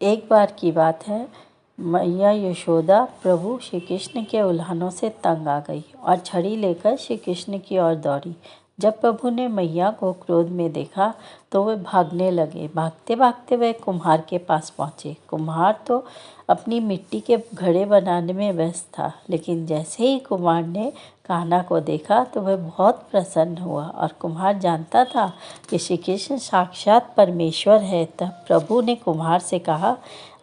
एक बार की बात है, मैया यशोदा प्रभु श्री कृष्ण के उल्हानों से तंग आ गई और छड़ी लेकर श्री कृष्ण की ओर दौड़ी। जब प्रभु ने मैया को क्रोध में देखा तो वे भागने लगे। भागते भागते वे कुम्हार के पास पहुँचे। कुम्हार तो अपनी मिट्टी के घड़े बनाने में व्यस्त था, लेकिन जैसे ही कुम्हार ने कान्हा को देखा तो वह बहुत प्रसन्न हुआ। और कुम्हार जानता था कि श्री कृष्ण साक्षात परमेश्वर है। तब प्रभु ने कुम्हार से कहा,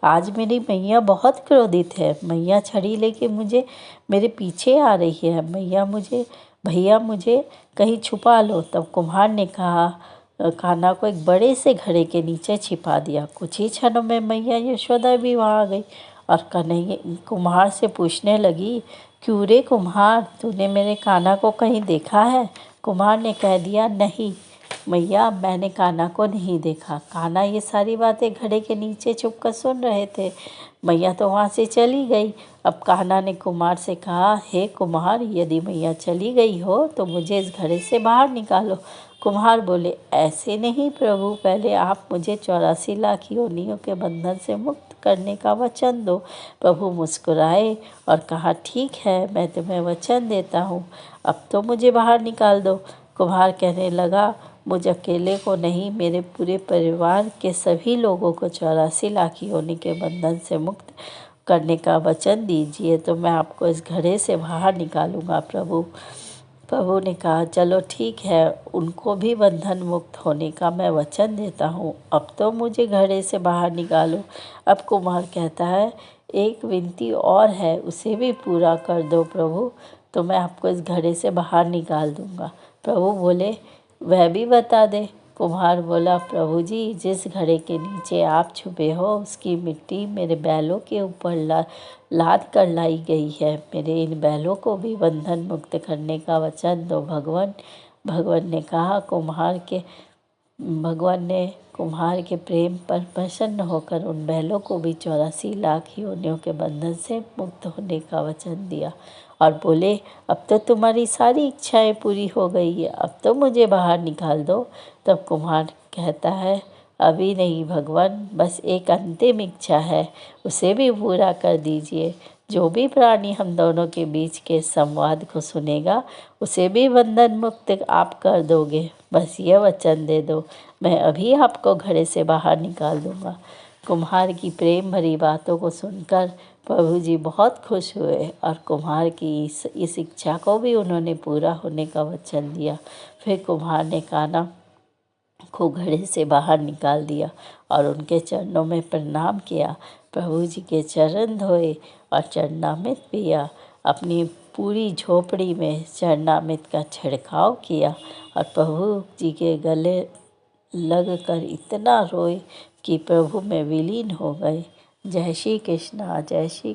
आज मेरी मैया बहुत क्रोधित है। मैया छड़ी लेके मेरे पीछे आ रही है। भैया मुझे कहीं छुपा लो। तब कुम्हार ने कहा, कान्हा को एक बड़े से घड़े के नीचे छिपा दिया। कुछ ही क्षणों में मैया यशोदा भी वहाँ आ गई और कुम्हार से पूछने लगी, क्यों रे कुम्हार, तूने मेरे कान्हा को कहीं देखा है? कुम्हार ने कह दिया, नहीं मैया, मैंने कान्हा को नहीं देखा। कान्हा ये सारी बातें घड़े के नीचे छुपकर सुन रहे थे। मैया तो वहाँ से चली गई। अब कान्हा ने कुम्हार से कहा, हे कुम्हार, यदि मैया चली गई हो तो मुझे इस घड़े से बाहर निकालो। कुम्हार बोले, ऐसे नहीं प्रभु, पहले आप मुझे 84 लाख योनियों के बंधन से मुक्त करने का वचन दो। प्रभु मुस्कुराए और कहा, ठीक है, मैं तुम्हें वचन देता हूँ, अब तो मुझे बाहर निकाल दो। कुम्हार कहने लगा, मुझ अकेले को नहीं, मेरे पूरे परिवार के सभी लोगों को 84 लाख योनि के बंधन से मुक्त करने का वचन दीजिए तो मैं आपको इस घड़े से बाहर निकालूंगा। प्रभु ने कहा, चलो ठीक है, उनको भी बंधन मुक्त होने का मैं वचन देता हूँ, अब तो मुझे घड़े से बाहर निकालो। अब कुम्हार कहता है, एक विनती और है, उसे भी पूरा कर दो प्रभु, तो मैं आपको इस घड़े से बाहर निकाल दूंगा। प्रभु बोले, वह भी बता दे। कुम्हार बोला, प्रभु जी, जिस घड़े के नीचे आप छुपे हो उसकी मिट्टी मेरे बैलों के ऊपर लाद कर लाई गई है। मेरे इन बैलों को भी बंधन मुक्त करने का वचन दो। भगवान ने कहा, भगवान ने कुम्हार के प्रेम पर प्रसन्न होकर उन बैलों को भी 84 लाख योनियों के बंधन से मुक्त होने का वचन दिया और बोले, अब तो तुम्हारी सारी इच्छाएं पूरी हो गई है, अब तो मुझे बाहर निकाल दो। तब कुम्हार कहता है, अभी नहीं भगवान, बस एक अंतिम इच्छा है, उसे भी पूरा कर दीजिए। जो भी प्राणी हम दोनों के बीच के संवाद को सुनेगा उसे भी बंधन मुक्त आप कर दोगे। बस ये वचन दे दो, मैं अभी आपको घड़े से बाहर निकाल दूंगा। कुम्हार की प्रेम भरी बातों को सुनकर प्रभु जी बहुत खुश हुए और कुम्हार की इस इच्छा को भी उन्होंने पूरा होने का वचन दिया। फिर कुम्हार ने कान्हा को घड़े से बाहर निकाल दिया और उनके चरणों में प्रणाम किया। प्रभु जी के चरण धोए और चरणामृत पिया। अपनी पूरी झोपड़ी में चरणामृत का छिड़काव किया और प्रभु जी के गले लग कर इतना रोए कि प्रभु में विलीन हो गए। जय श्री कृष्णा, जय श्री